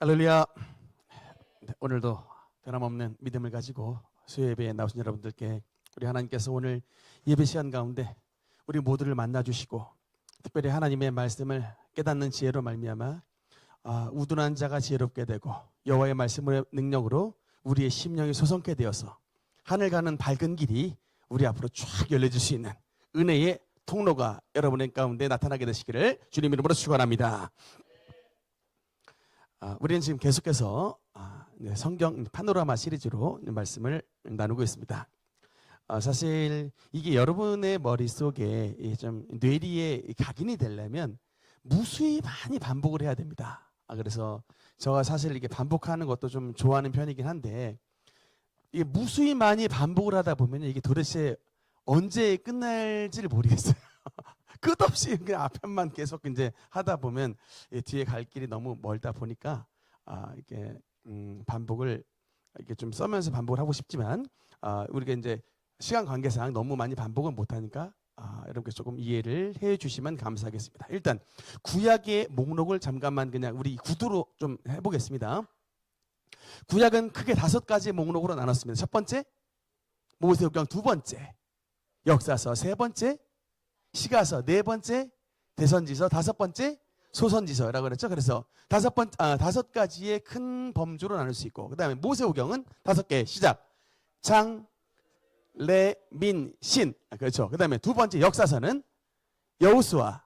할렐루야. 네, 오늘도 변함없는 믿음을 가지고 수요 예배에 나오신 여러분들께 우리 하나님께서 오늘 예배 시간 가운데 우리 모두를 만나주시고 특별히 하나님의 말씀을 깨닫는 지혜로 말미암아 우둔한 자가 지혜롭게 되고 여호와의 말씀의 능력으로 우리의 심령이 소성케 되어서 하늘 가는 밝은 길이 우리 앞으로 쫙 열려질 수 있는 은혜의 통로가 여러분의 가운데 나타나게 되시기를 주님 이름으로 축원합니다. 우리는 지금 계속해서 성경 파노라마 시리즈로 말씀을 나누고 있습니다. 사실 이게 여러분의 머릿속에 좀 뇌리에 각인이 되려면 무수히 많이 반복을 해야 됩니다. 그래서 제가 사실 이게 반복하는 것도 좀 좋아하는 편이긴 한데 이게 무수히 많이 반복을 하다 보면 이게 도대체 언제 끝날지를 모르겠어요. 끝없이 그냥 앞에만 계속 이제 하다 보면 뒤에 갈 길이 너무 멀다 보니까 이렇게 반복을 이렇게 좀 써면서 반복을 하고 싶지만 우리가 이제 시간 관계상 너무 많이 반복은 못하니까 여러분께 조금 이해를 해주시면 감사하겠습니다. 일단 구약의 목록을 잠깐만 그냥 우리 구두로 좀 해보겠습니다. 구약은 크게 5가지 목록으로 나눴습니다. 첫 번째 모세오경, 두 번째 역사서, 세 번째 시가서, 네 번째 대선지서, 다섯 번째 소선지서라고 그랬죠. 그래서 5가지의 큰 범주로 나눌 수 있고, 그 다음에 모세오경은 5개 시작. 장, 레, 민, 신. 그렇죠. 그 다음에 두 번째 역사서는 여호수아,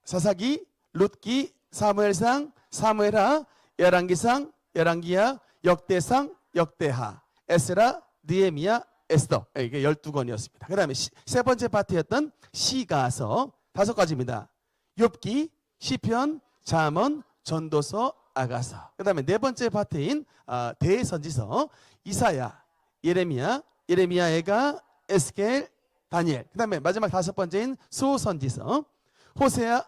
사사기, 룻기, 사무엘상, 사무엘하, 열왕기상, 열왕기하, 역대상, 역대하, 에스라, 느헤미야, 에스더. 이게 12권이었습니다. 그 다음에 세 번째 파트였던 시가서 5가지입니다. 욥기, 시편, 잠언, 전도서, 아가서. 그 다음에 네 번째 파트인 대선지서, 이사야, 예레미야, 예레미야애가, 에스겔, 다니엘. 그 다음에 마지막 5번째인 소선지서, 호세아,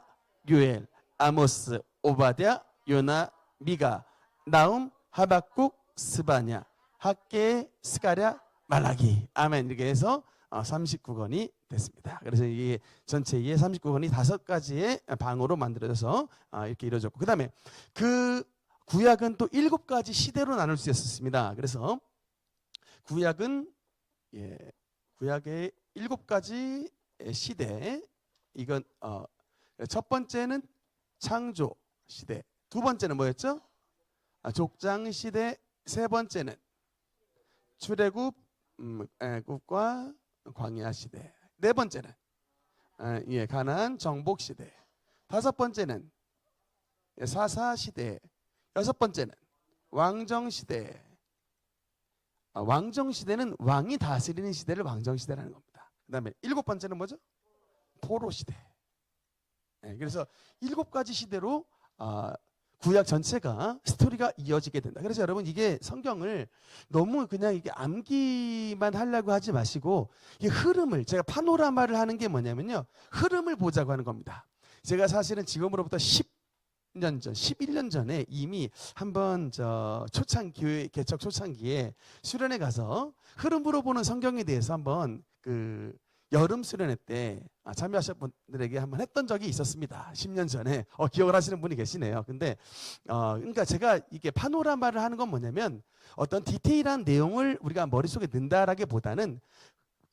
요엘, 아모스, 오바댜, 요나, 미가, 나움, 하박국, 스바냐, 학개, 스가랴, 말라기. 아멘. 이렇게 해서 39권이 됐습니다. 그래서 이게 전체의 39권이 5가지의 방으로 만들어져서 이렇게 이루어졌고, 그 다음에 그 구약은 또 7가지 시대로 나눌 수 있었습니다. 그래서 구약은 구약의 7가지 시대. 이건 첫 번째는 창조 시대, 두 번째는 뭐였죠? 족장 시대, 세 번째는 출애굽과 광야 시대, 네 번째는 가나안 정복 시대, 다섯 번째는 사사 시대, 여섯 번째는 왕정 시대. 왕정 시대는 왕이 다스리는 시대를 왕정 시대라는 겁니다. 그 다음에 7번째는 뭐죠? 포로 시대. 그래서 7가지 시대로 구약 전체가 스토리가 이어지게 된다. 그래서 여러분 이게 성경을 너무 그냥 이게 암기만 하려고 하지 마시고 이 흐름을, 제가 파노라마를 하는 게 뭐냐면요, 흐름을 보자고 하는 겁니다. 제가 사실은 지금으로부터 10년 전, 11년 전에 이미 한번 교회 개척 초창기에 수련회 가서 흐름으로 보는 성경에 대해서 한번 여름 수련회 때 참여하신 분들에게 한번 했던 적이 있었습니다. 10년 전에. 기억을 하시는 분이 계시네요. 근데 그러니까 제가 이게 파노라마를 하는 건 뭐냐면 어떤 디테일한 내용을 우리가 머릿속에 넣는다라기보다는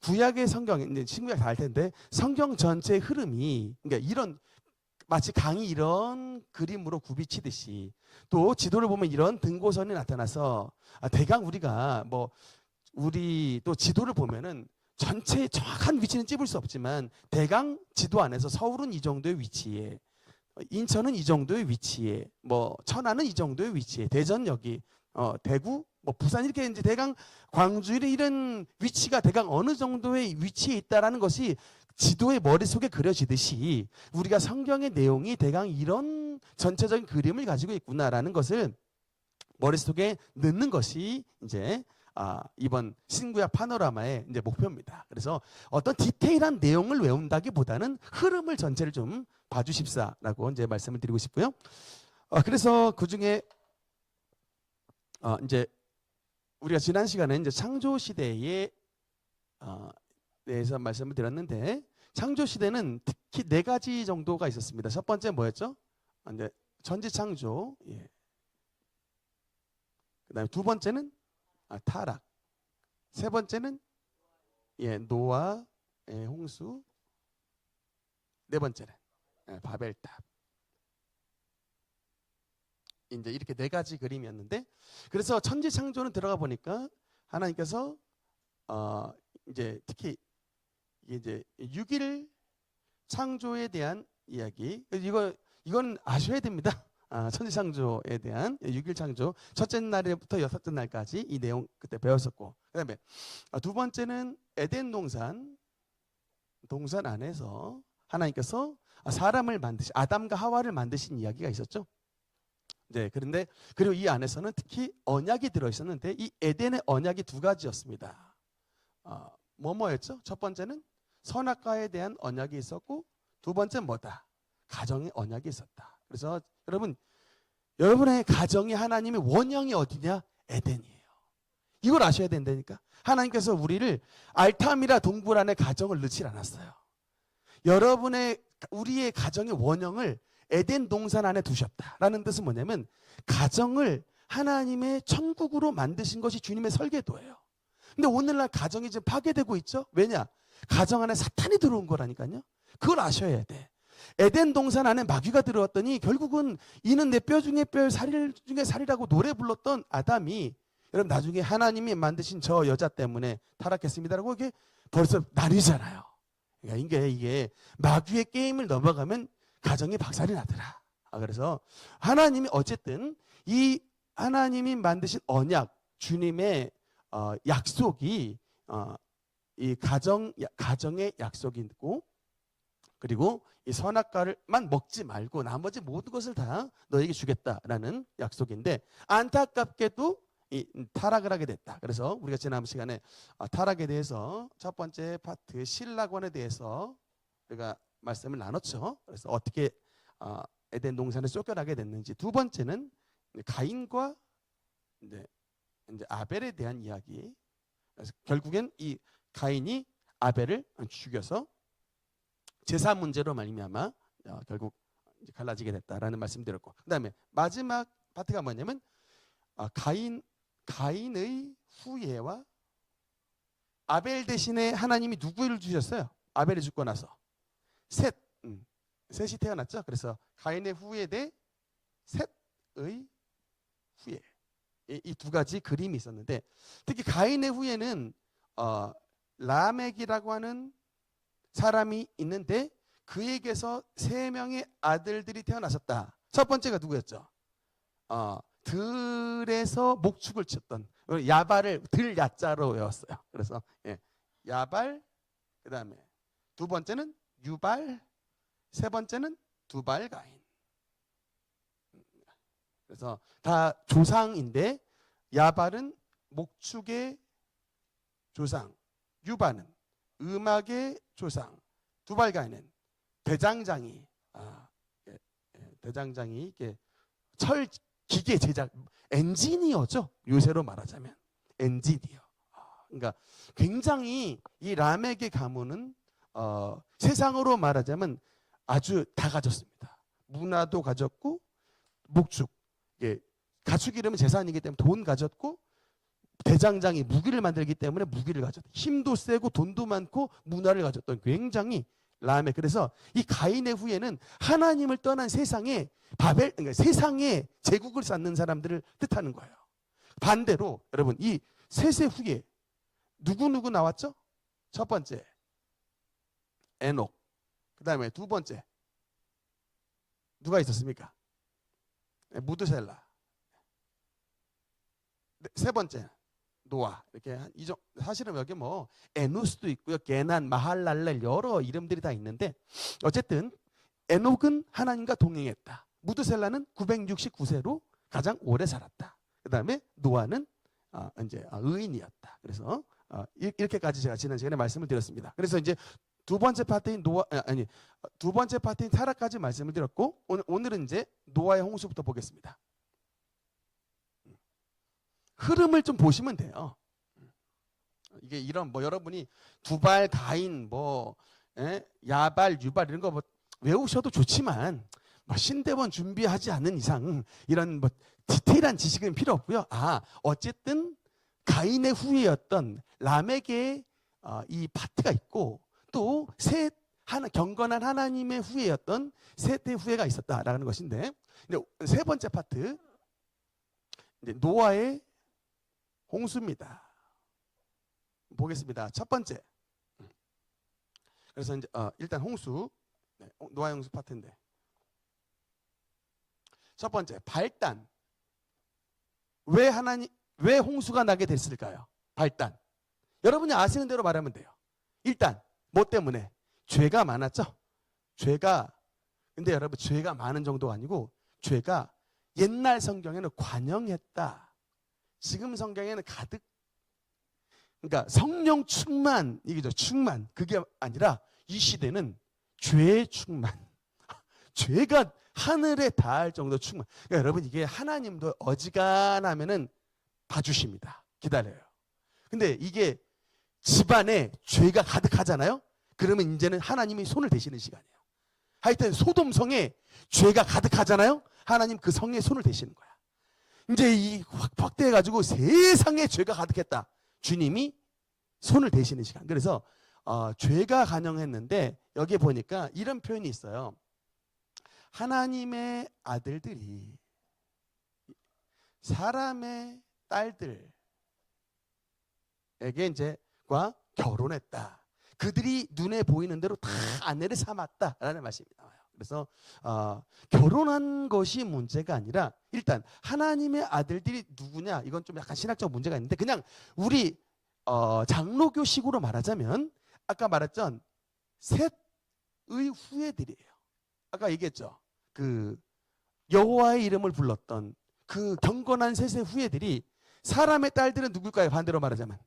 구약의 성경, 이제 신구약 다 알 텐데 성경 전체의 흐름이, 그러니까 이런 마치 강이 이런 그림으로 굽이치듯이 또 지도를 보면 이런 등고선이 나타나서 대강 우리가 우리 또 지도를 보면은 전체의 정확한 위치는 찝을 수 없지만 대강 지도 안에서 서울은 이 정도의 위치에, 인천은 이 정도의 위치에, 천안은 이 정도의 위치에, 대전 여기, 대구, 부산 이렇게 이제 대강 광주 이런 위치가 대강 어느 정도의 위치에 있다라는 것이 지도의 머릿속에 그려지듯이 우리가 성경의 내용이 대강 이런 전체적인 그림을 가지고 있구나라는 것을 머릿속에 넣는 것이 이제 이번 신구약 파노라마의 이제 목표입니다. 그래서 어떤 디테일한 내용을 외운다기보다는 흐름을 전체를 좀 봐주십사라고 이제 말씀을 드리고 싶고요. 그래서 그 중에 이제 우리가 지난 시간에 이제 창조 시대에 대해서 말씀을 드렸는데, 창조 시대는 특히 4가지 정도가 있었습니다. 첫 번째 뭐였죠? 이제 전지창조. 그다음에 두 번째는 타락. 세 번째는 노아, 홍수. 네 번째는 바벨탑. 이제 이렇게 네 가지 그림이었는데, 그래서 천지창조는 들어가 보니까 하나님께서 이제 특히 이제 6일 창조에 대한 이야기, 이건 아셔야 됩니다. 천지창조에 대한 6일 창조, 첫째 날부터 여섯째 날까지 이 내용 그때 배웠었고, 그다음에 두 번째는 에덴 동산 안에서 하나님께서 사람을 아담과 하와를 만드신 이야기가 있었죠. 네, 그런데 그리고 이 안에서는 특히 언약이 들어 있었는데, 이 에덴의 언약이 두 가지였습니다. 뭐였죠? 첫 번째는 선악과에 대한 언약이 있었고, 두 번째는 뭐다? 가정의 언약이 있었다. 그래서 여러분의 가정이 하나님의 원형이 어디냐? 에덴이에요. 이걸 아셔야 된다니까. 하나님께서 우리를 알타미라 동굴 안에 가정을 넣지 않았어요. 우리의 가정의 원형을 에덴 동산 안에 두셨다라는 뜻은 뭐냐면, 가정을 하나님의 천국으로 만드신 것이 주님의 설계도예요. 근데 오늘날 가정이 지금 파괴되고 있죠. 왜냐? 가정 안에 사탄이 들어온 거라니까요. 그걸 아셔야 돼. 에덴 동산 안에 마귀가 들어왔더니 결국은 이는 내 뼈 중에 뼈, 살 중에 살이라고 노래 불렀던 아담이, 여러분 나중에 하나님이 만드신 저 여자 때문에 타락했습니다라고 이게 벌써 나뉘잖아요. 그러니까 이게 마귀의 게임을 넘어가면 가정이 박살이 나더라. 그래서 하나님이 어쨌든 이 하나님이 만드신 언약, 주님의 약속이 이 가정의 약속이 있고, 그리고 이 선악과를만 먹지 말고 나머지 모든 것을 다 너에게 주겠다라는 약속인데, 안타깝게도 이 타락을 하게 됐다. 그래서 우리가 지난 시간에 타락에 대해서 첫 번째 파트 신라관에 대해서 우리가 말씀을 나눴죠. 그래서 어떻게 에덴 동산에 쫓겨나게 됐는지. 두 번째는 가인과 이제 아벨에 대한 이야기. 그래서 결국엔 이 가인이 아벨을 죽여서 제사 문제로 말미암아 결국 이제 갈라지게 됐다라는 말씀드렸고, 그다음에 마지막 파트가 뭐냐면 가인의 후예와 아벨 대신에 하나님이 누구를 주셨어요? 아벨이 죽고 나서 셋이 태어났죠. 그래서 가인의 후예 대 셋의 후예, 이 두 가지 그림이 있었는데, 특히 가인의 후예는 라멕이라고 하는 사람이 있는데 그에게서 3명의 아들들이 태어나셨다. 첫 번째가 누구였죠? 들에서 목축을 쳤던 야발을 들 야자로 외웠어요. 그래서 야발, 그 다음에 두 번째는 유발, 세 번째는 두발 가인. 그래서 다 조상인데, 야발은 목축의 조상, 유발은 음악의 조상, 두발 가인은 대장장이 이게 철 기계 제작 엔지니어죠. 요새로 말하자면 엔지니어. 그러니까 굉장히 이 라멕의 가문은 세상으로 말하자면 아주 다 가졌습니다. 문화도 가졌고, 목축, 가축 이름은 재산이기 때문에 돈 가졌고, 대장장이 무기를 만들기 때문에 무기를 가졌다. 힘도 세고 돈도 많고 문화를 가졌던 굉장히 라멕. 그래서 이 가인의 후예는 하나님을 떠난 세상에 그러니까 세상에 제국을 쌓는 사람들을 뜻하는 거예요. 반대로 여러분, 이 셋의 후예 누구 나왔죠? 첫 번째 에녹, 그 다음에 두 번째 누가 있었습니까? 무드셀라. 세 번째 노아. 이렇게 사실은 여기 뭐 에누스도 있고요, 게난, 마할랄렐 여러 이름들이 다 있는데, 어쨌든 에녹은 하나님과 동행했다. 무드셀라는 969세로 가장 오래 살았다. 그 다음에 노아는 이제 의인이었다. 그래서 이렇게까지 제가 지난 시간에 말씀을 드렸습니다. 그래서 이제 두 번째 파트인 두 번째 파트인 타락까지 말씀을 드렸고, 오늘은 이제 노아의 홍수부터 보겠습니다. 흐름을 좀 보시면 돼요. 이게 이런 여러분이 두발, 가인, 야발, 유발 이런 거 외우셔도 좋지만 뭐 신대원 준비하지 않는 이상 이런 뭐 디테일한 지식은 필요 없고요. 어쨌든 가인의 후예였던 라멕의 이 파트가 있고 또 경건한 하나님의 후예였던 셋의 후예가 있었다라는 것인데, 세 번째 파트 이제 노아의 홍수입니다. 보겠습니다. 첫 번째. 그래서 이제 일단 홍수, 노아의 홍수 파트인데, 첫 번째 발단. 왜 홍수가 나게 됐을까요? 발단. 여러분이 아시는 대로 말하면 돼요. 일단 뭐 때문에? 죄가 많았죠. 근데 여러분, 죄가 많은 정도가 아니고 죄가 옛날 성경에는 관영했다. 지금 성경에는 가득, 그러니까 성령 충만, 이게죠. 충만. 그게 아니라 이 시대는 죄의 충만. 죄가 하늘에 닿을 정도 충만. 그러니까 여러분, 이게 하나님도 어지간하면은 봐주십니다. 기다려요. 근데 이게 집안에 죄가 가득하잖아요. 그러면 이제는 하나님이 손을 대시는 시간이에요. 하여튼 소돔성에 죄가 가득하잖아요. 하나님 그 성에 손을 대시는 거야. 이제 이 확대해가지고 세상에 죄가 가득했다. 주님이 손을 대시는 시간. 그래서 죄가 간영했는데 여기에 보니까 이런 표현이 있어요. 하나님의 아들들이 사람의 딸들에게 이제과 결혼했다. 그들이 눈에 보이는 대로 다 아내를 삼았다라는 말씀이 나와요. 그래서 결혼한 것이 문제가 아니라 일단 하나님의 아들들이 누구냐, 이건 좀 약간 신학적 문제가 있는데, 그냥 우리 장로교식으로 말하자면 아까 말했던 셋의 후예들이에요. 아까 얘기했죠. 그 여호와의 이름을 불렀던 그 경건한 셋의 후예들이, 사람의 딸들은 누굴까요? 반대로 말하자면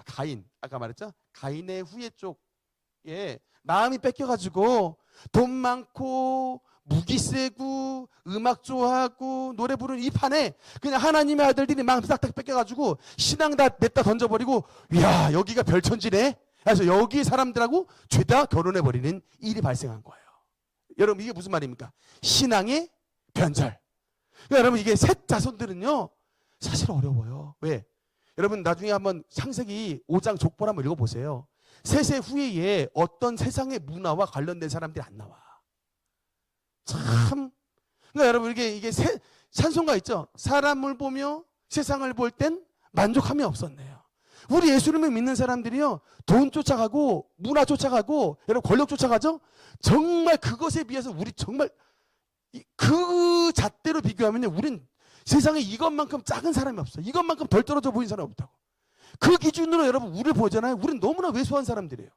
가인. 아까 말했죠. 가인의 후예 쪽에 마음이 뺏겨가지고 돈 많고 무기 세고 음악 좋아하고 노래 부르는 이 판에 그냥 하나님의 아들들이 마음 싹싹 뺏겨가지고 신앙 다 냈다 던져버리고, 이야 여기가 별천지네. 그래서 여기 사람들하고 죄다 결혼해버리는 일이 발생한 거예요. 여러분, 이게 무슨 말입니까? 신앙의 변절. 그러니까 여러분, 이게 셋 자손들은요 사실 어려워요. 왜? 여러분, 나중에 한번 창세기 5장 족보를 한번 읽어보세요. 셋의 후예에 어떤 세상의 문화와 관련된 사람들이 안 나와. 참. 그러니까 여러분, 이게 찬송가 있죠. 사람을 보며 세상을 볼 땐 만족함이 없었네요. 우리 예수님을 믿는 사람들이요, 돈 쫓아가고 문화 쫓아가고 여러분 권력 쫓아가죠. 정말 그것에 비해서 우리 정말 그 잣대로 비교하면요, 우린 세상에 이것만큼 작은 사람이 없어. 이것만큼 덜 떨어져 보이는 사람이 없다고. 그 기준으로 여러분 우리를 보잖아요. 우린 너무나 왜소한 사람들이에요.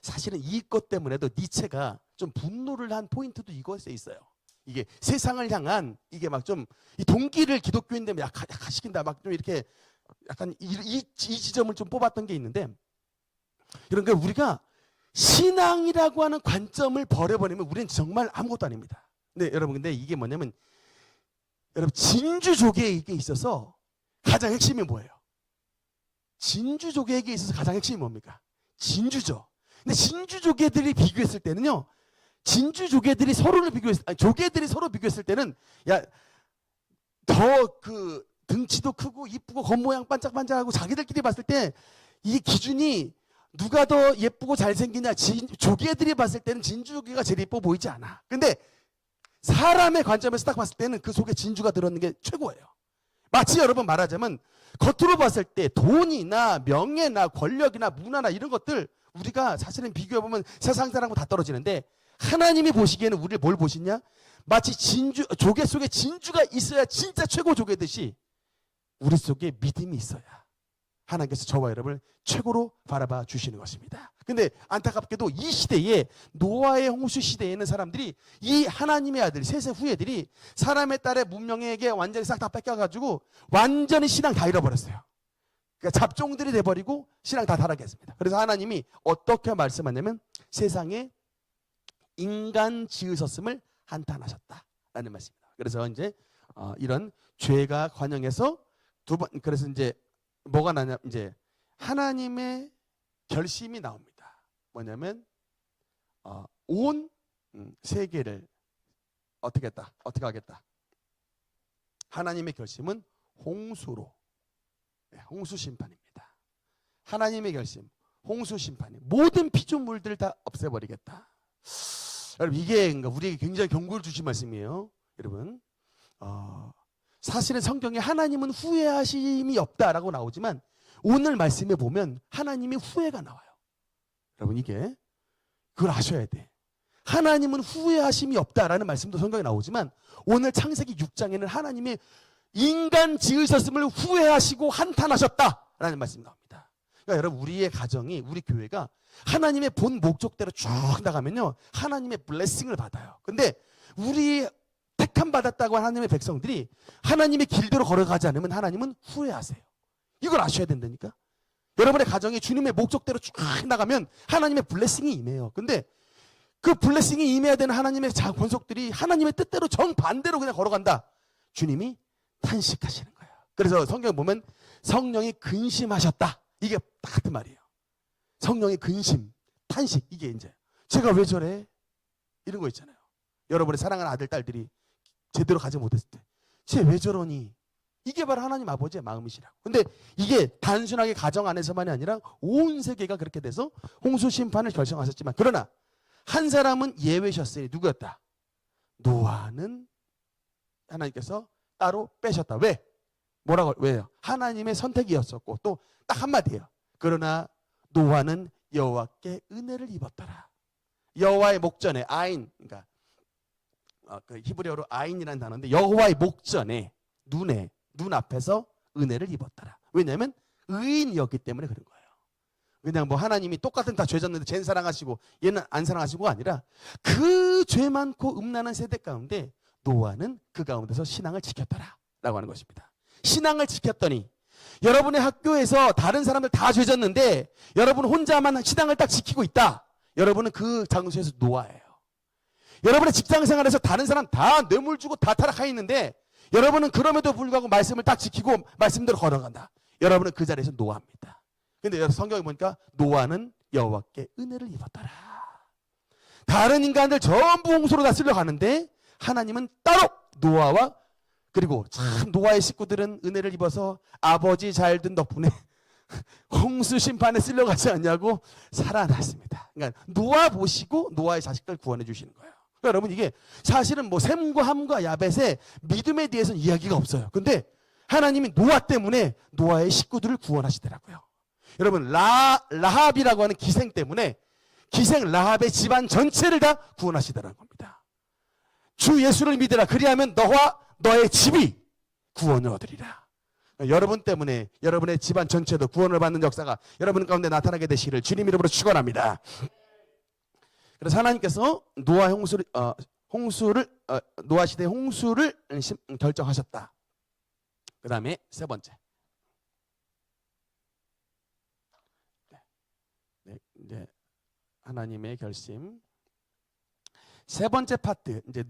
사실은 이것 때문에도 니체가 좀 분노를 한 포인트도 이것에 있어요. 이게 세상을 향한 이게 막 좀 이 동기를 기독교인들 약화시킨다, 막 좀 이렇게 약간 이 지점을 좀 뽑았던 게 있는데, 그러니까 우리가 신앙이라고 하는 관점을 버려버리면 우리는 정말 아무것도 아닙니다. 근데 이게 뭐냐면, 여러분 진주족에 이게 있어서 가장 핵심이 뭐예요? 진주족에게 있어서 가장 핵심이 뭡니까? 진주죠. 근데 진주족애들이 비교했을 때는요, 진주족애들이 조개들이 서로 비교했을 때는 더 그 등치도 크고 이쁘고 겉모양 반짝반짝하고, 자기들끼리 봤을 때 이 기준이 누가 더 예쁘고 잘생기냐, 조개들이 봤을 때는 진주조개가 제일 예뻐 보이지 않아. 근데 사람의 관점에서 딱 봤을 때는 그 속에 진주가 들어있는 게 최고예요. 마치 여러분 말하자면 겉으로 봤을 때 돈이나 명예나 권력이나 문화나 이런 것들 우리가 사실은 비교해보면 세상 사람하고 다 떨어지는데, 하나님이 보시기에는 우리를 뭘 보시냐? 마치 조개 속에 진주가 있어야 진짜 최고 조개듯이 우리 속에 믿음이 있어야 하나님께서 저와 여러분을 최고로 바라봐 주시는 것입니다. 근데 안타깝게도 이 시대에, 노아의 홍수 시대에 있는 사람들이, 이 하나님의 아들 셋의 후예들이 사람의 딸의 문명에게 완전히 싹 다 뺏겨가지고 완전히 신앙 다 잃어버렸어요. 그러니까 잡종들이 돼버리고 신앙 다 타락했습니다. 그래서 하나님이 어떻게 말씀하냐면, 세상에 인간 지으셨음을 한탄하셨다라는 말씀입니다. 그래서 이제 이런 죄가 관영해서 그래서 이제 뭐가 나냐, 이제 하나님의 결심이 나옵니다. 뭐냐면 온 세계를 어떻게 했다? 어떻게 하겠다? 하나님의 결심은 홍수로, 홍수 심판입니다. 하나님의 결심, 홍수 심판이 모든 피조물들을 다 없애버리겠다. 여러분 이게 우리에게 굉장히 경고를 주신 말씀이에요. 여러분 사실은 성경에 하나님은 후회하심이 없다라고 나오지만 오늘 말씀에 보면 하나님의 후회가 나와요. 여러분 이게 그걸 아셔야 돼. 하나님은 후회하심이 없다라는 말씀도 성경에 나오지만 오늘 창세기 6장에는 하나님의 인간 지으셨음을 후회하시고 한탄하셨다라는 말씀이 나옵니다. 그러니까 여러분 우리의 가정이, 우리 교회가 하나님의 본 목적대로 쭉 나가면요 하나님의 블레싱을 받아요. 근데 우리 택함 받았다고 하나님의 백성들이 하나님의 길대로 걸어가지 않으면 하나님은 후회하세요. 이걸 아셔야 된다니까. 여러분의 가정이 주님의 목적대로 쭉 나가면 하나님의 블레싱이 임해요. 근데 그 블레싱이 임해야 되는 하나님의 권속들이 하나님의 뜻대로 정반대로 그냥 걸어간다. 주님이 탄식하시는 거예요. 그래서 성경에 보면 성령이 근심하셨다. 이게 같은 말이에요. 성령의 근심, 탄식. 이게 이제 제가 왜 저래? 이런 거 있잖아요. 여러분의 사랑하는 아들, 딸들이 제대로 가지 못했을 때 쟤 왜 저러니? 이게 바로 하나님 아버지의 마음이시라고. 근데 이게 단순하게 가정 안에서만이 아니라 온 세계가 그렇게 돼서 홍수 심판을 결정하셨지만 그러나 한 사람은 예외셨어요. 누구였다? 노아는 하나님께서 따로 빼셨다. 왜? 뭐라고? 왜요? 하나님의 선택이었었고 또 딱 한마디예요. 그러나 노아는 여호와께 은혜를 입었더라. 여호와의 목전에 아인, 그러니까 그 히브리어로 아인이라는 단어인데 여호와의 목전에 눈 앞에서 은혜를 입었더라. 왜냐하면 의인이었기 때문에 그런 거예요. 그냥 뭐 하나님이 똑같은 다 죄 졌는데 쟤는 사랑하시고 얘는 안 사랑하시고가 아니라 그 죄 많고 음란한 세대 가운데 노아는 그 가운데서 신앙을 지켰더라 라고 하는 것입니다. 신앙을 지켰더니 여러분의 학교에서 다른 사람들 다 죄 졌는데 여러분 혼자만 신앙을 딱 지키고 있다. 여러분은 그 장소에서 노아예요. 여러분의 직장생활에서 다른 사람 다 뇌물 주고 다 타락해 있는데 여러분은 그럼에도 불구하고 말씀을 딱 지키고 말씀대로 걸어간다. 여러분은 그 자리에서 노아입니다. 근데 성경에 보니까 노아는 여호와께 은혜를 입었더라. 다른 인간들 전부 홍수로 다 쓸려가는데 하나님은 따로 노아와 그리고 참 노아의 식구들은 은혜를 입어서 아버지 잘 둔 덕분에 홍수 심판에 쓸려가지 않냐고 살아났습니다. 그러니까 노아 보시고 노아의 자식들 구원해 주시는 거예요. 그러니까 여러분 이게 사실은 뭐 셈과 함과 야벳의 믿음에 대해서는 이야기가 없어요. 근데 하나님이 노아 때문에 노아의 식구들을 구원하시더라고요. 여러분 라합이라고 하는 기생 때문에 기생 라합의 집안 전체를 다 구원하시더라는 겁니다. 주 예수를 믿으라. 그리하면 너와 너의 집이 구원을 얻으리라. 여러분 때문에 여러분의 집안 전체도 구원을 받는 역사가 여러분 가운데 나타나게 되시기를 주님 이름으로 축원합니다. 그래서 하나님께서 노아 노아 시대 홍수를 결정하셨다. 그 다음에 세 번째. 이제 하나님의 결심. 세 번째 파트 이제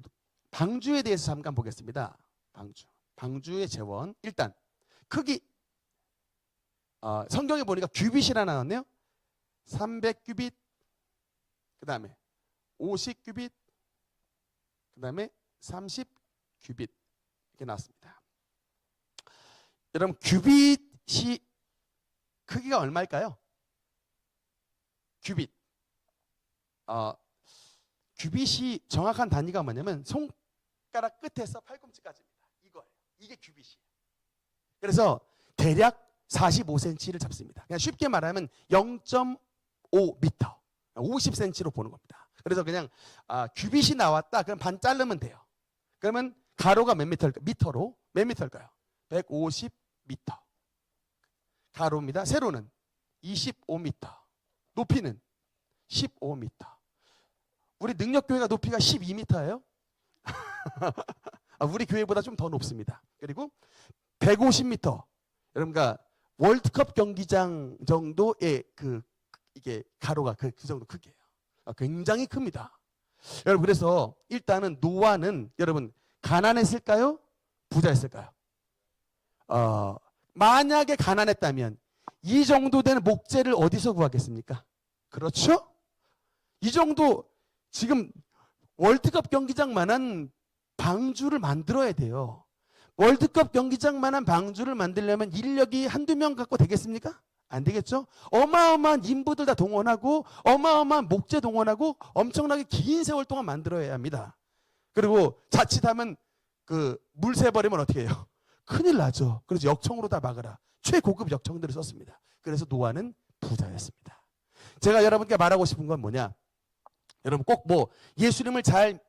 방주에 대해서 잠깐 보겠습니다. 방주의 재원. 일단 크기. 성경에 보니까 규빗이라 나왔네요. 300규빗. 그 다음에 50규빗. 그 다음에 30규빗. 이렇게 나왔습니다. 여러분 규빗이 크기가 얼마일까요? 규빗. 규빗이 정확한 단위가 뭐냐면 손가락 끝에서 팔꿈치까지입니다. 이거예요. 이게 규빗이에요. 그래서 대략 45cm를 잡습니다. 그냥 쉽게 말하면 0.5m, 50cm로 보는 겁니다. 그래서 그냥 규빗이 나왔다. 그럼 반 자르면 돼요. 그러면 가로가 몇 미터일까요? 미터로 몇 미터일까요? 150m. 가로입니다. 세로는 25m. 높이는 15m. 우리 능력교회가 높이가 12m예요. 우리 교회보다 좀 더 높습니다. 그리고 150m. 여러분가 월드컵 경기장 정도의 이게 가로가 그 정도 크기예요. 굉장히 큽니다. 여러분 그래서 일단은 노아는 여러분 가난했을까요? 부자였을까요? 만약에 가난했다면 이 정도 되는 목재를 어디서 구하겠습니까? 그렇죠? 이 정도 지금 월드컵 경기장만한 방주를 만들어야 돼요. 월드컵 경기장만한 방주를 만들려면 인력이 한두 명 갖고 되겠습니까? 안 되겠죠? 어마어마한 인부들 다 동원하고 어마어마한 목재 동원하고 엄청나게 긴 세월 동안 만들어야 합니다. 그리고 자칫하면 그 물 새버리면 어떻게 해요? 큰일 나죠. 그래서 역청으로 다 막으라. 최고급 역청들을 썼습니다. 그래서 노아는 부자였습니다. 제가 여러분께 말하고 싶은 건 뭐냐? 여러분 꼭 뭐 예수님을 잘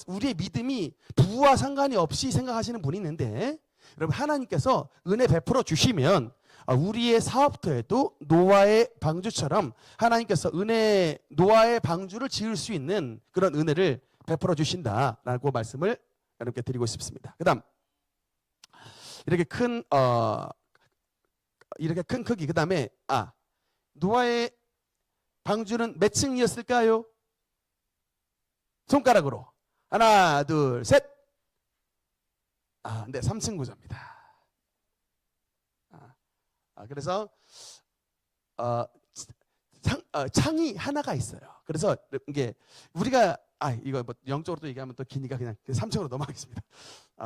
우리의 믿음이 부와 상관이 없이 생각하시는 분이 있는데, 여러분 하나님께서 은혜 베풀어 주시면 우리의 사업터에도 노아의 방주처럼 하나님께서 노아의 방주를 지을 수 있는 그런 은혜를 베풀어 주신다라고 말씀을 여러분께 드리고 싶습니다. 그다음 이렇게 큰 크기, 그다음에 노아의 방주는 몇 층이었을까요? 손가락으로 하나, 둘, 셋. 네, 3층 구조입니다. 그래서 창이 하나가 있어요. 그래서 이게 우리가 이거 뭐 영적으로 또 얘기하면 또 기니까 그냥 3층으로 넘어가겠습니다.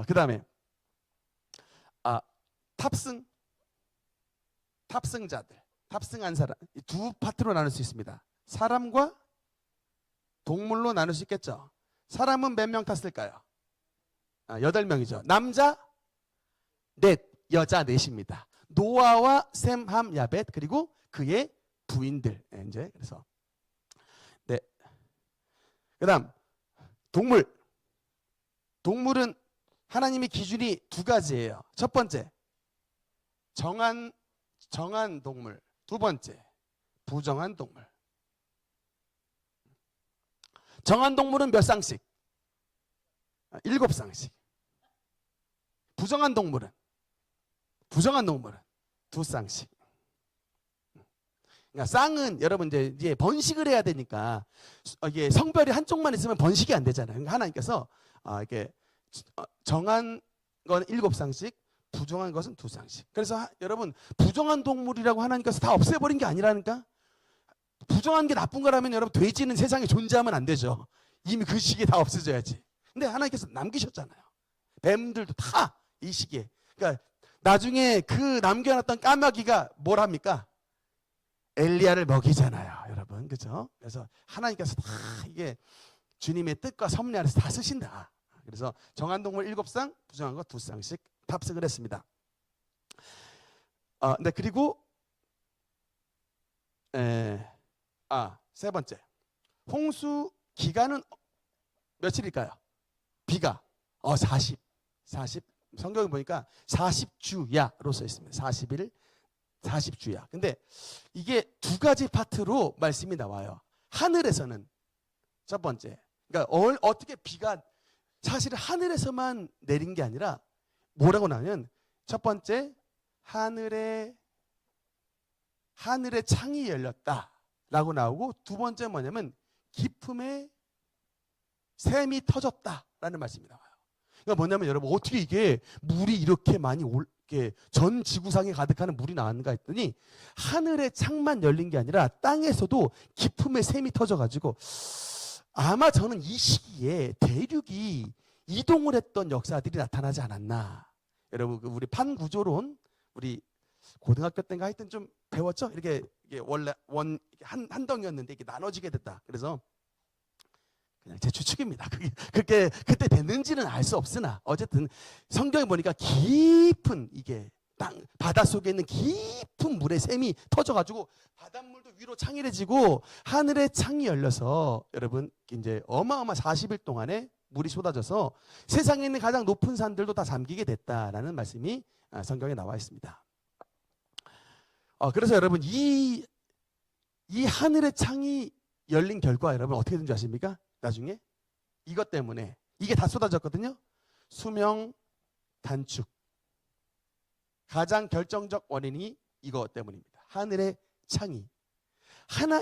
그다음에 탑승자들, 탑승한 사람 두 파트로 나눌 수 있습니다. 사람과 동물로 나눌 수 있겠죠. 사람은 몇 명 탔을까요? 8명이죠. 남자 넷, 여자 넷입니다. 노아와 셈, 함, 야벳, 그리고 그의 부인들. 이제 그래서 네. 그다음 동물은 하나님의 기준이 두 가지예요. 첫 번째 정한 동물, 두 번째 부정한 동물. 정한 동물은 몇 쌍씩? 7쌍씩. 부정한 동물은 2쌍씩. 그러니까 쌍은 여러분 이제 번식을 해야 되니까 이게 성별이 한쪽만 있으면 번식이 안 되잖아요. 그러니까 하나님께서 이렇게 정한 건 7쌍씩, 부정한 것은 2쌍씩. 그래서 여러분 부정한 동물이라고 하나님께서 다 없애버린 게 아니라니까. 부정한 게 나쁜 거라면 여러분 돼지는 세상에 존재하면 안 되죠. 이미 그 시기에 다 없어져야지. 근데 하나님께서 남기셨잖아요. 뱀들도 다 이 시기에. 그러니까 나중에 그 남겨놨던 까마귀가 뭘 합니까? 엘리야를 먹이잖아요, 여러분. 그죠? 그래서 하나님께서 다 이게 주님의 뜻과 섭리 안에서 다 쓰신다. 그래서 정한 동물 7쌍, 부정한 거 2쌍씩 탑승을 했습니다. 네, 그리고 세 번째. 홍수 기간은 며칠일까요? 비가 40 성경에 보니까 40주야로 써 있습니다. 40일 40주야. 근데 이게 두 가지 파트로 말씀이 나와요. 하늘에서는 첫 번째. 그러니까 어떻게 비가 사실 하늘에서만 내린 게 아니라 뭐라고 나오면 첫 번째 하늘의 창이 열렸다라고 나오고, 두 번째 뭐냐면 깊음에 샘이 터졌다라는 말씀이 나와요. 그러니까 뭐냐면 여러분 어떻게 이게 물이 이렇게 많이 전 지구상에 가득하는 물이 나왔는가 했더니 하늘의 창만 열린 게 아니라 땅에서도 깊음에 샘이 터져가지고 아마 저는 이 시기에 대륙이 이동을 했던 역사들이 나타나지 않았나. 여러분 우리 판구조론 우리 고등학교 때인가 하여튼 좀 배웠죠? 이렇게 원래 한 덩이였는데 이게 나눠지게 됐다. 그래서 그냥 제 추측입니다. 그게 그때 됐는지는 알 수 없으나 어쨌든 성경에 보니까 깊은 이게 바닷속에 있는 깊은 물의 샘이 터져가지고 바닷물도 위로 창일해지고 하늘의 창이 열려서 여러분 이제 어마어마 40일 동안에 물이 쏟아져서 세상에 있는 가장 높은 산들도 다 잠기게 됐다라는 말씀이 성경에 나와 있습니다. 그래서 여러분 이 하늘의 창이 열린 결과 여러분 어떻게 된 줄 아십니까? 나중에 이것 때문에 이게 다 쏟아졌거든요. 수명 단축. 가장 결정적 원인이 이것 때문입니다. 하늘의 창이.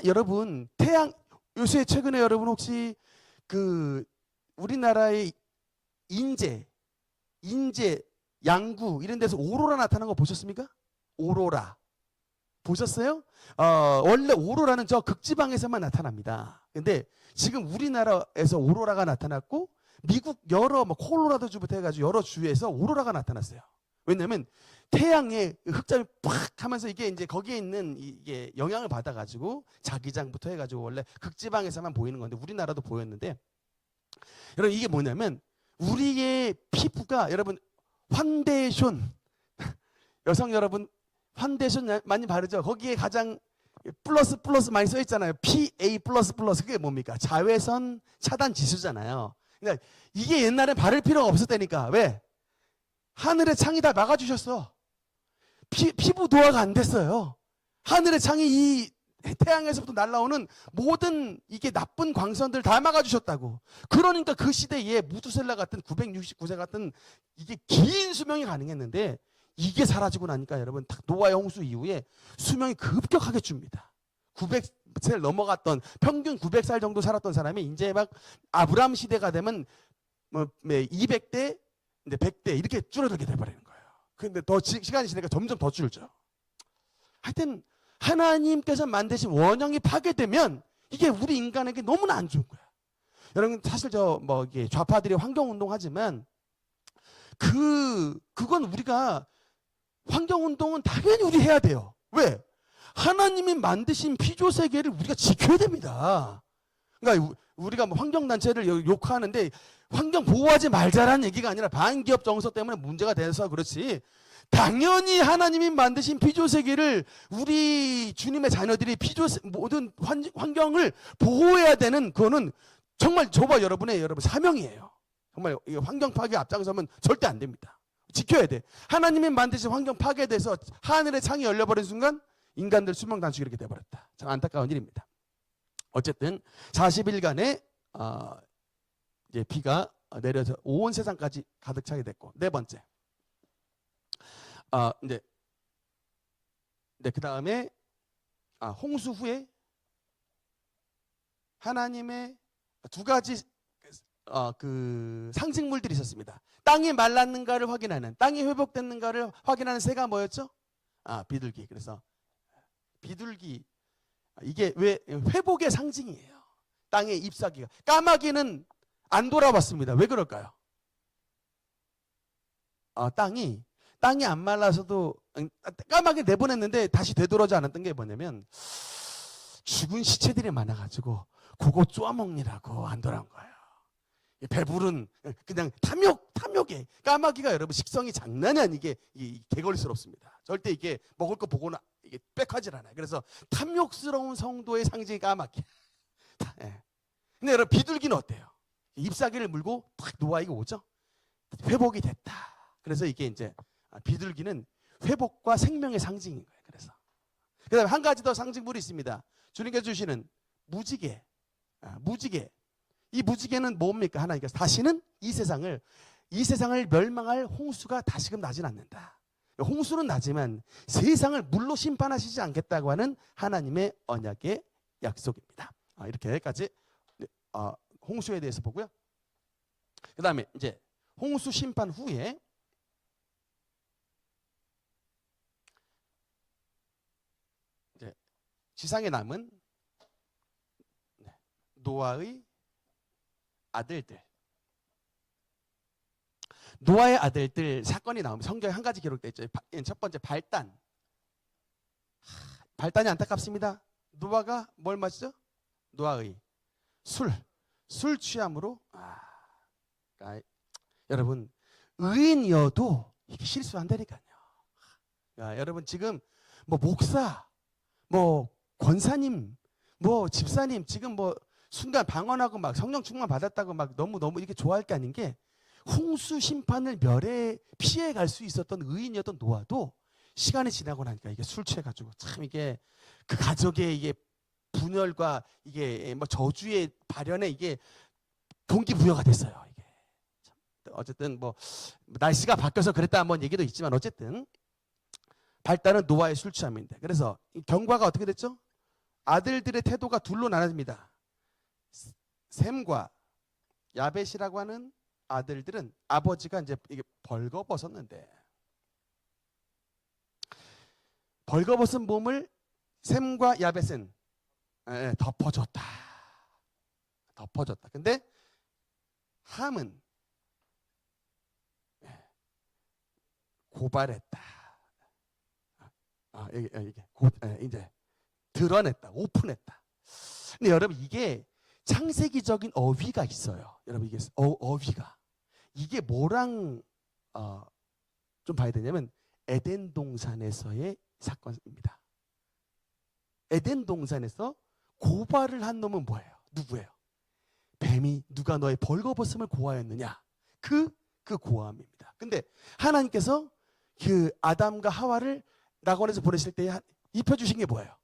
여러분 태양 요새 최근에 여러분 혹시 그 우리나라의 인제, 양구 이런 데서 오로라 나타난 거 보셨습니까? 오로라. 보셨어요? 원래 오로라는 저 극지방에서만 나타납니다. 근데 지금 우리나라에서 오로라가 나타났고 미국 여러 뭐 콜로라도주부터 해가지고 여러 주에서 오로라가 나타났어요. 왜냐하면 태양의 흑점이 팍 하면서 이게 이제 거기에 있는 이게 영향을 받아가지고 자기장부터 해가지고 원래 극지방에서만 보이는 건데 우리나라도 보였는데 여러분 이게 뭐냐면 우리의 피부가 여러분 환데이션 여성 여러분 환데이션 많이 바르죠. 거기에 가장 플러스 많이 써 있잖아요. PA++. 그게 뭡니까? 자외선 차단 지수잖아요. 그러니까 이게 옛날에 바를 필요가 없었다니까. 왜? 하늘의 창이 다 막아주셨어. 피부 노화가 안 됐어요. 하늘의 창이 이 태양에서부터 날라오는 모든 이게 나쁜 광선들 다 막아주셨다고. 그러니까 그 시대에 무두셀라 같은 969세 같은 이게 긴 수명이 가능했는데 이게 사라지고 나니까 여러분 노아의 홍수 이후에 수명이 급격하게 줍니다. 900세를 넘어갔던 평균 900살 정도 살았던 사람이 이제 막 아브라함 시대가 되면 뭐 200대, 100대 이렇게 줄어들게 돼버리는 거예요. 근데 더 시간이 지나니까 점점 더 줄죠. 하여튼 하나님께서 만드신 원형이 파괴되면 이게 우리 인간에게 너무나 안 좋은 거야. 여러분 사실 저 뭐 이게 좌파들이 환경운동하지만 그건 우리가 환경운동은 당연히 우리 해야 돼요. 왜? 하나님이 만드신 피조세계를 우리가 지켜야 됩니다. 그러니까 우리가 뭐 환경단체를 욕하는데 환경 보호하지 말자라는 얘기가 아니라 반기업 정서 때문에 문제가 돼서 그렇지 당연히 하나님이 만드신 피조세계를 우리 주님의 자녀들이 모든 환경을 보호해야 되는 그거는 정말 저와 여러분의 사명이에요. 정말 환경 파괴 앞장서면 절대 안 됩니다. 지켜야 돼. 하나님이 만드신 환경 파괴돼서 하늘의 창이 열려버린 순간 인간들 수명 단축이 이렇게 돼버렸다. 참 안타까운 일입니다. 어쨌든 40일간의 이제 비가 내려서 온 세상까지 가득 차게 됐고 네 번째 이제 그 다음에 홍수 후에 하나님의 두 가지 그 상징물들이 있었습니다. 땅이 말랐는가를 확인하는, 땅이 회복됐는가를 확인하는 새가 뭐였죠? 비둘기. 그래서 비둘기 이게 왜 회복의 상징이에요. 땅의 잎사귀가. 까마귀는 안 돌아왔습니다. 왜 그럴까요? 땅이 안 말라서도 까마귀 내보냈는데 다시 되돌아오지 않았던 게 뭐냐면 죽은 시체들이 많아가지고 그거 쪼아먹느라고 안 돌아온 거예요. 배부른 그냥 탐욕에 까마귀가 여러분 식성이 장난이 아니게 개걸스럽습니다. 절대 이게 먹을 거 보고는 이게 빽하질 않아요. 그래서 탐욕스러운 성도의 상징이 까마귀. 예. 근데 여러분 비둘기는 어때요? 잎사귀를 물고 탁 노아이가 오죠. 회복이 됐다. 그래서 이게 이제 비둘기는 회복과 생명의 상징인 거예요. 그래서 그다음에 한 가지 더 상징물이 있습니다. 주님께서 주시는 무지개. 무지개. 이 무지개는 뭡니까? 하나님께서 다시는 이 세상을 멸망할 홍수가 다시금 나진 않는다. 홍수는 나지만 세상을 물로 심판하시지 않겠다고 하는 하나님의 언약의 약속입니다. 이렇게 여기까지 홍수에 대해서 보고요. 그 다음에 이제 홍수 심판 후에 이제 지상에 남은 노아의 아들들. 노아의 아들들 사건이 나오면 성경에 한 가지 기록되어 있죠. 첫 번째 발단. 발단이 안타깝습니다. 노아가 뭘 마시죠? 노아의 술 취함으로 그러니까 여러분 의인이어도 이게 실수한다니까요. 여러분 지금 뭐 목사, 뭐 권사님, 뭐 집사님 지금 뭐 순간 방언하고 막 성령 충만 받았다고 막 너무 이렇게 좋아할 게 아닌 게 홍수 심판을 피해 갈 수 있었던 의인이었던 노아도 시간이 지나고 나니까 이게 술 취해가지고 참 이게 그 가족의 이게 분열과 이게 뭐 저주의 발현에 이게 동기부여가 됐어요. 이게 어쨌든 뭐 날씨가 바뀌어서 그랬다 한번 얘기도 있지만 어쨌든 발단은 노아의 술 취함인데 그래서 이 경과가 어떻게 됐죠? 아들들의 태도가 둘로 나눠집니다. 셈과 야벳이라고 하는 아들들은 아버지가 이제 이게 벌거벗었는데 벌거벗은 몸을 셈과 야벳은 덮어줬다. 덮어줬다. 근데 함은 고발했다. 이게 이제 드러냈다. 오픈했다. 근데 여러분 이게 창세기적인 어휘가 있어요. 여러분 이게 어휘가 이게 뭐랑 좀 봐야 되냐면 에덴 동산에서의 사건입니다. 에덴 동산에서 고발을 한 놈은 뭐예요? 누구예요? 뱀이 누가 너의 벌거벗음을 고하였느냐? 그 고함입니다. 근데 하나님께서 그 아담과 하와를 낙원에서 보내실 때 입혀주신 게 뭐예요?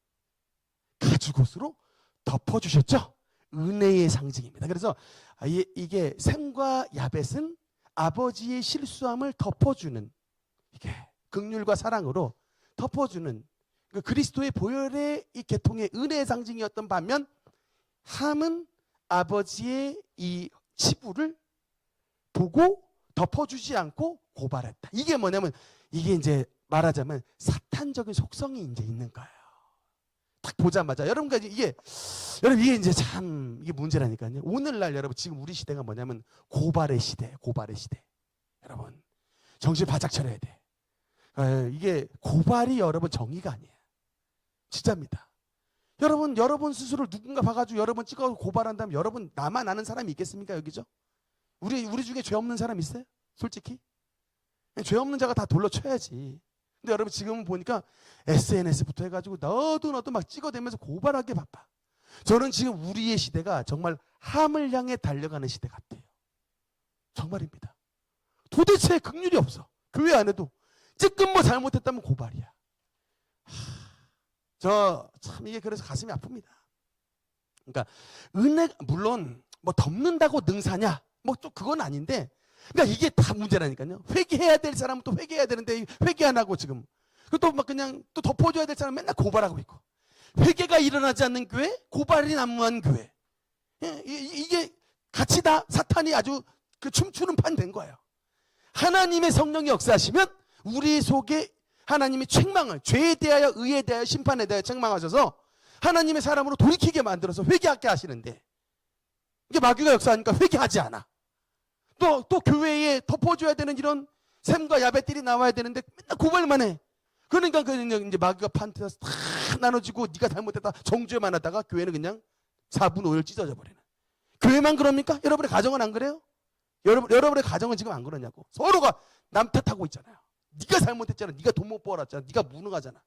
가죽옷으로 덮어주셨죠? 은혜의 상징입니다. 그래서 이게 셈과 야벳은 아버지의 실수함을 덮어주는, 이게 긍휼과 사랑으로 덮어주는 그리스도의 보혈의 이 계통의 은혜의 상징이었던 반면, 함은 아버지의 이 치부를 보고 덮어주지 않고 고발했다. 이게 뭐냐면 이게 이제 말하자면 사탄적인 속성이 이제 있는 거예요. 딱 보자마자 여러분과 이게 이제 참 이게 문제라니까요. 오늘날 여러분 지금 우리 시대가 뭐냐면 고발의 시대, 고발의 시대. 여러분 정신 바짝 차려야 돼. 이게 고발이 여러분 정의가 아니에요. 진짜입니다. 여러분 스스로 누군가 봐가지고 여러분 찍어 고발한다면 여러분 나만 아는 사람이 있겠습니까 여기죠? 우리 중에 죄 없는 사람 있어요? 솔직히 죄 없는 자가 다 돌로 쳐야지. 근데 여러분 지금 보니까 SNS부터 해가지고 너도 막 찍어대면서 고발하기 바빠. 저는 지금 우리의 시대가 정말 함을 향해 달려가는 시대 같아요. 정말입니다. 도대체 긍휼이 없어. 교회 안에도 찌끔 뭐 잘못했다면 고발이야. 저 참 이게 그래서 가슴이 아픕니다. 그러니까 은혜 물론 뭐 덮는다고 능사냐 뭐 또 그건 아닌데, 그러니까 이게 다 문제라니까요. 회개해야 될 사람은 또 회개해야 되는데 회개 안 하고 지금 또 막 그냥 또 덮어줘야 될 사람 맨날 고발하고 있고, 회개가 일어나지 않는 교회, 고발이 난무한 교회. 이게 같이 다 사탄이 아주 그 춤추는 판 된 거예요. 하나님의 성령이 역사하시면 우리 속에 하나님이 책망을, 죄에 대하여 의에 대하여 심판에 대하여 책망하셔서 하나님의 사람으로 돌이키게 만들어서 회개하게 하시는데, 이게 마귀가 역사하니까 회개하지 않아. 또 교회에 덮어줘야 되는 이런 셈과 야벳들이 나와야 되는데 맨날 고발만 해. 그러니까 이제 마귀가 판테에서 다 나눠지고 네가 잘못했다 정죄만 하다가 교회는 그냥 4분 5일 찢어져 버리는. 교회만 그럽니까? 여러분의 가정은 안 그래요? 여러분의 가정은 지금 안 그러냐고. 서로가 남 탓하고 있잖아요. 네가 잘못했잖아. 네가 돈 못 벌었잖아. 네가 무능하잖아.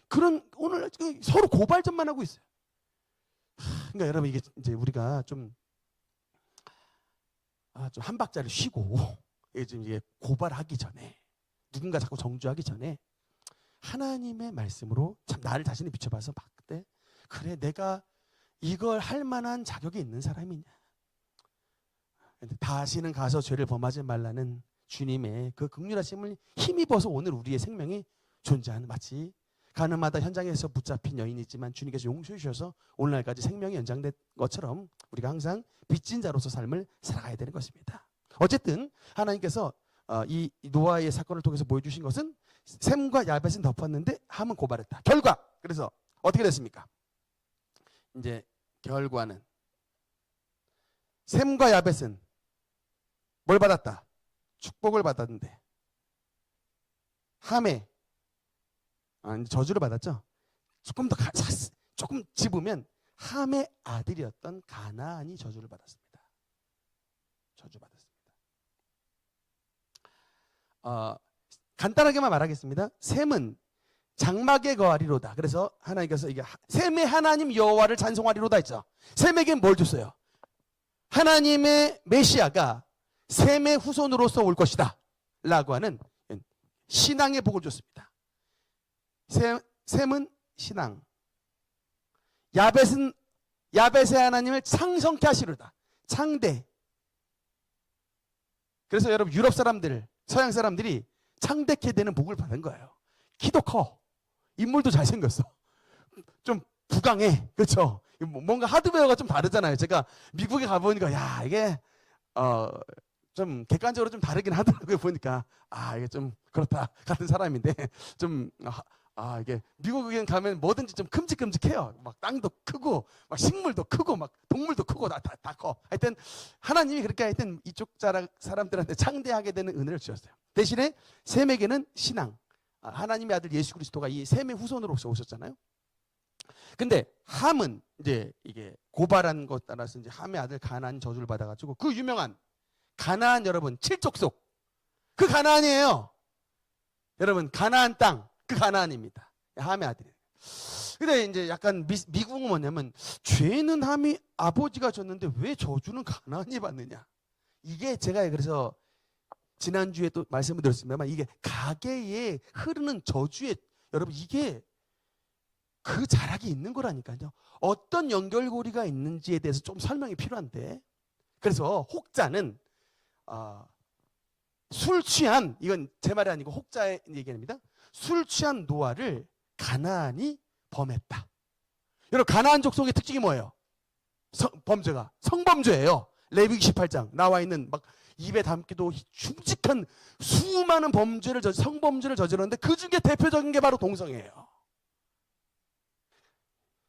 그런 오늘 서로 고발전만 하고 있어요. 그러니까 여러분 이게 이제 우리가 좀 한 박자를 쉬고 이게 고발하기 전에, 누군가 자꾸 정죄하기 전에 하나님의 말씀으로 참 나를 자신이 비춰봐서 그때 그래 내가 이걸 할 만한 자격이 있는 사람이냐. 다시는 가서 죄를 범하지 말라는 주님의 그 긍휼하심을 힘입어서 오늘 우리의 생명이 존재하는, 마치 가늠하다 현장에서 붙잡힌 여인이지만 주님께서 용서해 주셔서 오늘날까지 생명이 연장된 것처럼 우리가 항상 빚진 자로서 삶을 살아가야 되는 것입니다. 어쨌든 하나님께서 이 노아의 사건을 통해서 보여주신 것은 셈과 야벳은 덮었는데 함은 고발했다. 결과, 그래서 어떻게 됐습니까? 이제 결과는 셈과 야벳은 뭘 받았다? 축복을 받았는데 함에 저주를 받았죠. 조금 더 조금 집으면 함의 아들이었던 가나안이 저주를 받았습니다. 저주받았습니다. 간단하게만 말하겠습니다. 셈은 장막에 거하리로다. 그래서 하나님께서 이게 셈의 하나님 여호와를 찬송하리로다 했죠. 셈에게 뭘 줬어요? 하나님의 메시아가 셈의 후손으로서 올 것이다 라고 하는 신앙의 복을 줬습니다. 셈은 신앙, 야벳의 하나님을 창성케 하시리로다. 창대. 그래서 여러분 유럽 사람들, 서양 사람들이 창대케 되는 복을 받은 거예요. 키도 커, 인물도 잘생겼어, 좀 부강해, 그렇죠? 뭔가 하드웨어가 좀 다르잖아요. 제가 미국에 가보니까 야 이게 좀 객관적으로 좀 다르긴 하더라고요. 보니까 이게 좀 그렇다 같은 사람인데 좀 이게 미국에 가면 뭐든지 좀 큼직큼직해요. 막 땅도 크고, 막 식물도 크고, 막 동물도 크고, 다 커. 하여튼 하나님이 그렇게 하여튼 이쪽 사람들한테 창대하게 되는 은혜를 주셨어요. 대신에 셈에게는 신앙. 하나님의 아들 예수 그리스도가 이 셈의 후손으로서 오셨잖아요. 근데 함은 이제 이게 고발한 것 따라서 이제 함의 아들 가나안 저주를 받아가지고 그 유명한 가나안 여러분 7족속 그 가나안이에요. 여러분 가나안 땅 그 가나안입니다. 함의 아들이에요. 근데 이제 약간 미국은 뭐냐면 죄는 함이 아버지가 졌는데 왜 저주는 가나안이 받느냐. 이게 제가 그래서 지난주에 또 말씀을 드렸습니다만 이게 가계에 흐르는 저주의 여러분 이게 그 자락이 있는 거라니까요. 어떤 연결고리가 있는지에 대해서 좀 설명이 필요한데 그래서 혹자는 술 취한 이건 제 말이 아니고 혹자의 얘기입니다. 술 취한 노아를 가나안이 범했다. 여러분 가나안 족속의 특징이 뭐예요? 범죄가 성범죄예요. 레위기 18장 나와 있는 막 입에 담기도 흉측한 수많은 성범죄를 저질렀는데 그 중에 대표적인 게 바로 동성애예요.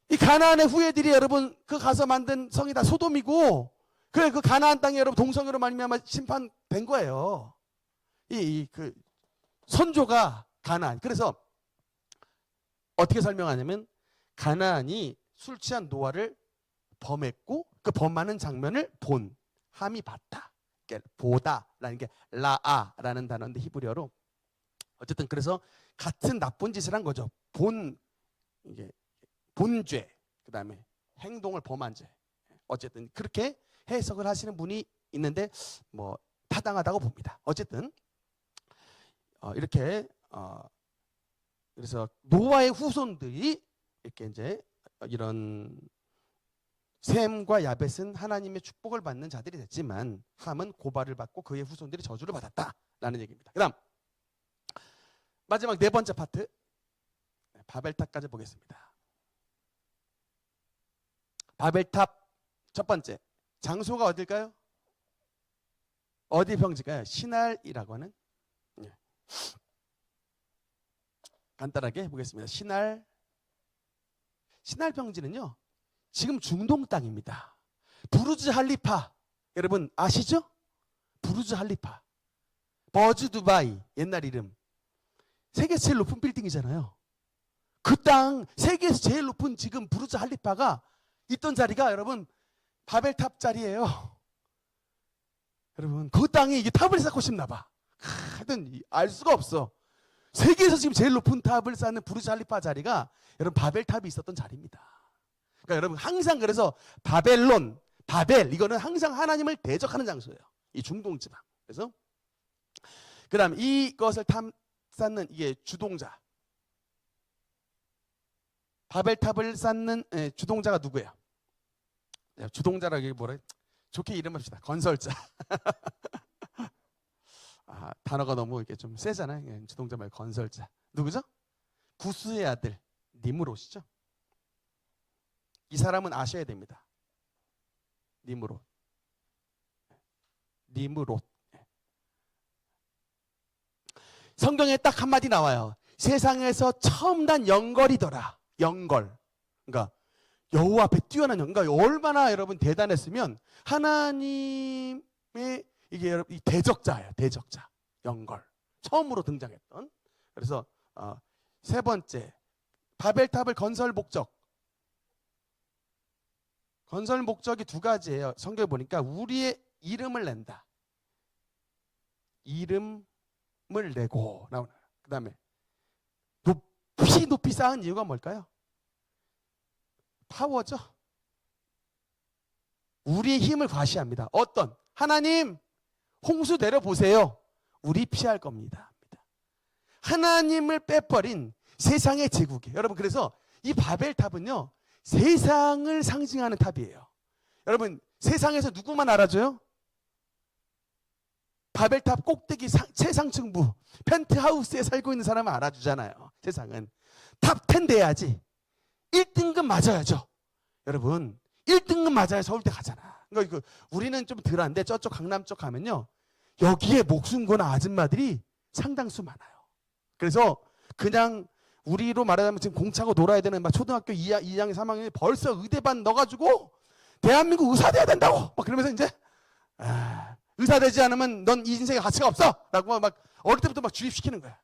이 가나안의 후예들이 여러분 그 가서 만든 성이 다 소돔이고 그래 그 가나안 땅에 여러분 동성애로 말미암아 심판된 거예요. 그 선조가 가나안. 그래서 어떻게 설명하냐면 가나안이 술 취한 노아를 범했고 그 범하는 장면을 본 함이 봤다. 보다라는 게 라아라는 단어인데 히브리어로 어쨌든 그래서 같은 나쁜 짓을 한 거죠. 이게 본죄 그다음에 행동을 범한 죄. 어쨌든 그렇게 해석을 하시는 분이 있는데 뭐 타당하다고 봅니다. 어쨌든 이렇게 그래서 노아의 후손들이 이렇게 이제 이런 셈과 야벳은 하나님의 축복을 받는 자들이 됐지만 함은 고발을 받고 그의 후손들이 저주를 받았다라는 얘기입니다. 그다음 마지막 네 번째 파트 바벨탑까지 보겠습니다. 바벨탑 첫 번째 장소가 어딜까요? 어디 평지일까요? 시날이라고 하는 간단하게 보겠습니다. 시날 평지는요 지금 중동 땅입니다. 부르즈 할리파 여러분 아시죠? 부르즈 할리파 버즈 두바이 옛날 이름 세계에서 제일 높은 빌딩이잖아요. 그 땅 세계에서 제일 높은 지금 부르즈 할리파가 있던 자리가 여러분 바벨탑 자리예요. 여러분 그 땅에 이게 탑을 쌓고 싶나 봐. 하여튼 알 수가 없어. 세계에서 지금 제일 높은 탑을 쌓는 부르즈 할리파 자리가 여러분 바벨탑이 있었던 자리입니다. 그러니까 여러분 항상 그래서 바벨 이거는 항상 하나님을 대적하는 장소예요. 이 중동 지방. 그래서 그다음 이것을 쌓는 이게 주동자. 바벨탑을 쌓는 주동자가 누구예요? 주동자라고 이게 뭐래? 좋게 이름합시다. 건설자. 단어가 너무 이렇게 좀 세잖아요. 주동자 말고 건설자. 누구죠? 구스의 아들 니므롯이죠. 이 사람은 아셔야 됩니다. 니므롯. 성경에 딱 한마디 나와요. 세상에서 처음 난 영걸이더라. 영걸. 그러니까 여호와 앞에 뛰어난 영. 그러니까 얼마나 여러분 대단했으면 하나님의 이게 여러분 이 대적자예요. 대적자. 영걸. 처음으로 등장했던. 그래서 세 번째 바벨탑을 건설 목적이 두 가지예요. 성경에 보니까 우리의 이름을 낸다. 이름을 내고 나오나. 그다음에 높이 쌓은 이유가 뭘까요? 파워죠. 우리의 힘을 과시합니다. 어떤? 하나님 홍수 내려보세요. 우리 피할 겁니다. 하나님을 빼버린 세상의 제국이에요. 여러분 그래서 이 바벨탑은요 세상을 상징하는 탑이에요. 여러분 세상에서 누구만 알아줘요? 바벨탑 꼭대기 최상층부 펜트하우스에 살고 있는 사람은 알아주잖아요. 세상은 탑 10 돼야지 1등급 맞아야죠. 여러분 1등급 맞아야 서울대 가잖아. 그러니까 우리는 좀 덜한데 저쪽 강남 쪽 가면요 여기에 목숨 거는 아줌마들이 상당수 많아요. 그래서 그냥 우리로 말하자면 지금 공차고 놀아야 되는 막 초등학교 2학년 3학년이 벌써 의대반 넣어가지고 대한민국 의사 돼야 된다고 막 그러면서 이제 의사 되지 않으면 넌 이 인생에 가치가 없어 라고 막 어릴 때부터 막 주입시키는 거야.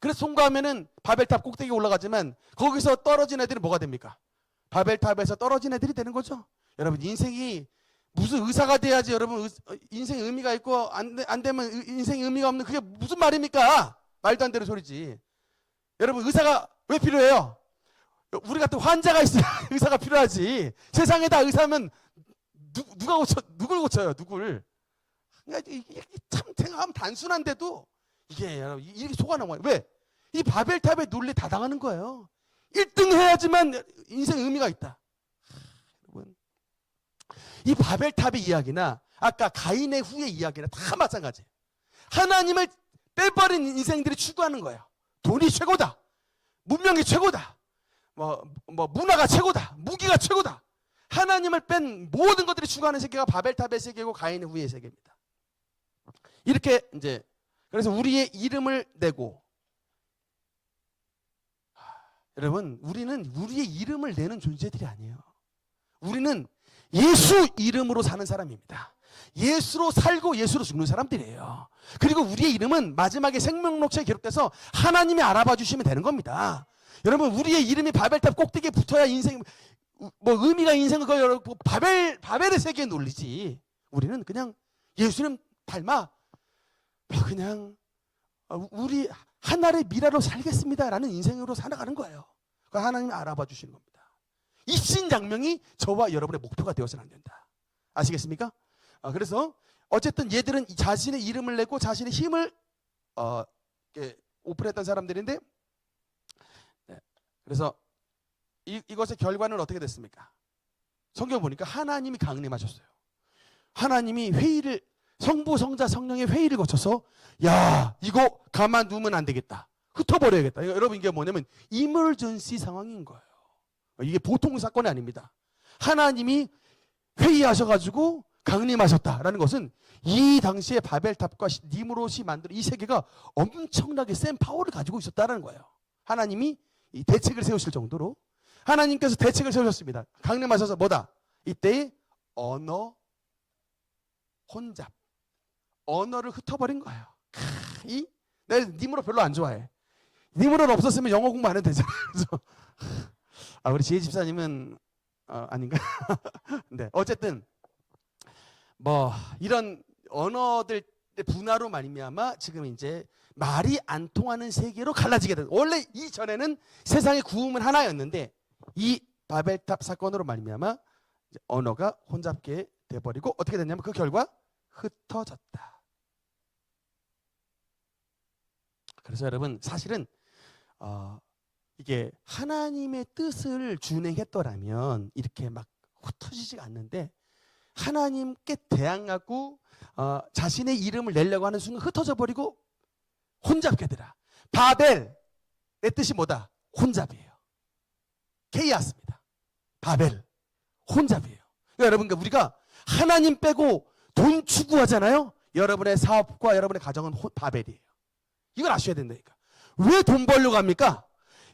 그래서 송구하면은 바벨탑 꼭대기에 올라가지만 거기서 떨어진 애들이 뭐가 됩니까? 바벨탑에서 떨어진 애들이 되는 거죠. 여러분 인생이 무슨 의사가 돼야지 여러분 인생에 의미가 있고 안 되면 인생에 의미가 없는 그게 무슨 말입니까? 말도 안 되는 소리지. 여러분 의사가 왜 필요해요? 우리 같은 환자가 있어야 의사가 필요하지. 세상에다 의사면 누굴 고쳐요? 누굴? 그러니까 이게 참 생각하면 단순한데도 이게 여러분 이렇게 속아 넘어요. 왜? 이 바벨탑의 논리 다 당하는 거예요. 1등 해야지만 인생 의미가 있다. 여러분 이 바벨탑의 이야기나 아까 가인의 후의 이야기나 다 마찬가지예요. 하나님을 빼버린 인생들이 추구하는 거예요. 돈이 최고다. 문명이 최고다. 뭐 문화가 최고다. 무기가 최고다. 하나님을 뺀 모든 것들이 추구하는 세계가 바벨탑의 세계고 가인의 후의 세계입니다. 이렇게 이제 그래서 우리의 이름을 내고 여러분 우리는 우리의 이름을 내는 존재들이 아니에요. 우리는 예수 이름으로 사는 사람입니다. 예수로 살고 예수로 죽는 사람들이에요. 그리고 우리의 이름은 마지막에 생명록처에 기록돼서 하나님이 알아봐 주시면 되는 겁니다. 여러분 우리의 이름이 바벨탑 꼭대기에 붙어야 인생 뭐 의미가 인생은 그 여러분 바벨의 세계에 놀리지. 우리는 그냥 예수님 닮아 그냥 우리 하나의 미라로 살겠습니다라는 인생으로 살아가는 거예요. 그러니까 하나님이 알아봐 주시는 겁니다. 입신장명이 저와 여러분의 목표가 되어서는 안 된다. 아시겠습니까? 그래서 어쨌든 얘들은 자신의 이름을 내고 자신의 힘을 오픈했던 사람들인데 그래서 이것의 결과는 어떻게 됐습니까? 성경 보니까 하나님이 강림하셨어요. 하나님이 회의를 성부, 성자, 성령의 회의를 거쳐서 야 이거 가만두면 안 되겠다. 흩어버려야겠다. 여러분 이게 뭐냐면 이머전시 상황인 거예요. 이게 보통 사건이 아닙니다. 하나님이 회의하셔가지고 강림하셨다라는 것은 이 당시에 바벨탑과 니므롯이 만든 이 세계가 엄청나게 센 파워를 가지고 있었다는 거예요. 하나님이 이 대책을 세우실 정도로 하나님께서 대책을 세우셨습니다. 강림하셔서 뭐다? 이때의 언어 혼잡. 언어를 흩어버린 거예요. 내가 니므롯 별로 안 좋아해. 니므롯 없었으면 영어 공부 안 해도 되잖아요. 우리 지혜 집사님은 아닌가? 네, 어쨌든 뭐 이런 언어들 분화로 말미암아 지금 이제 말이 안 통하는 세계로 갈라지게 된. 원래 이전에는 세상의 구음은 하나였는데 이 바벨탑 사건으로 말미암아 언어가 혼잡게 돼버리고 어떻게 됐냐면 그 결과 흩어졌다. 그래서 여러분 사실은 이게 하나님의 뜻을 준행했더라면 이렇게 막 흩어지지가 않는데 하나님께 대항하고 자신의 이름을 내려고 하는 순간 흩어져 버리고 혼잡게 되라. 바벨의 뜻이 뭐다? 혼잡이에요. 케이아스입니다. 바벨 혼잡이에요. 그러니까 여러분 우리가 하나님 빼고 돈 추구하잖아요. 여러분의 사업과 여러분의 가정은 바벨이에요. 이걸 아셔야 된다니까. 왜 돈 벌려고 합니까?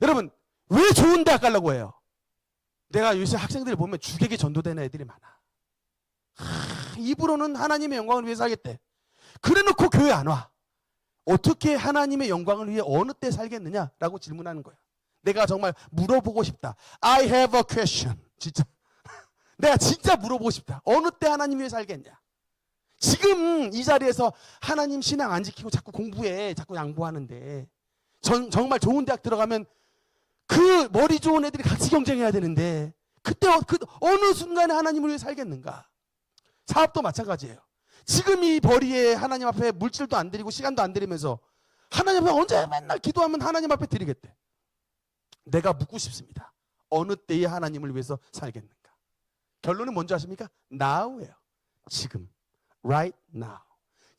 여러분 왜 좋은 대학 가려고 해요? 내가 요새 학생들 보면 주객에 전도되는 애들이 많아. 입으로는 하나님의 영광을 위해서 하겠대. 그래놓고 교회 안 와. 어떻게 하나님의 영광을 위해 어느 때 살겠느냐라고 질문하는 거야. 내가 정말 물어보고 싶다. I have a question. 진짜 내가 진짜 물어보고 싶다. 어느 때 하나님 위해 살겠냐? 지금 이 자리에서 하나님 신앙 안 지키고 자꾸 공부해, 자꾸 양보하는데 정말 좋은 대학 들어가면 그 머리 좋은 애들이 같이 경쟁해야 되는데 그때 어느 순간에 하나님을 위해 살겠는가? 사업도 마찬가지예요. 지금 이 벌이에 하나님 앞에 물질도 안 드리고 시간도 안 드리면서 하나님 앞에 언제 맨날 기도하면 하나님 앞에 드리겠대. 내가 묻고 싶습니다. 어느 때에 하나님을 위해서 살겠는가? 결론은 뭔지 아십니까? Now예요. 지금. Right now.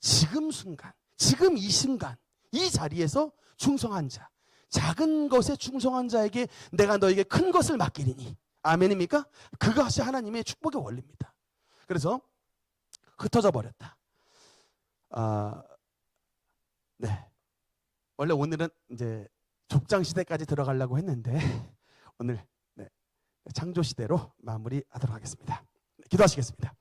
지금 순간. 지금 이 순간. 이 자리에서 충성한 자. 작은 것에 충성한 자에게 내가 너에게 큰 것을 맡기리니. 아멘입니까? 그것이 하나님의 축복의 원리입니다. 그래서 흩어져 버렸다. 네. 원래 오늘은 이제 족장 시대까지 들어가려고 했는데 오늘 창조 시대로 마무리하도록 하겠습니다. 기도하시겠습니다.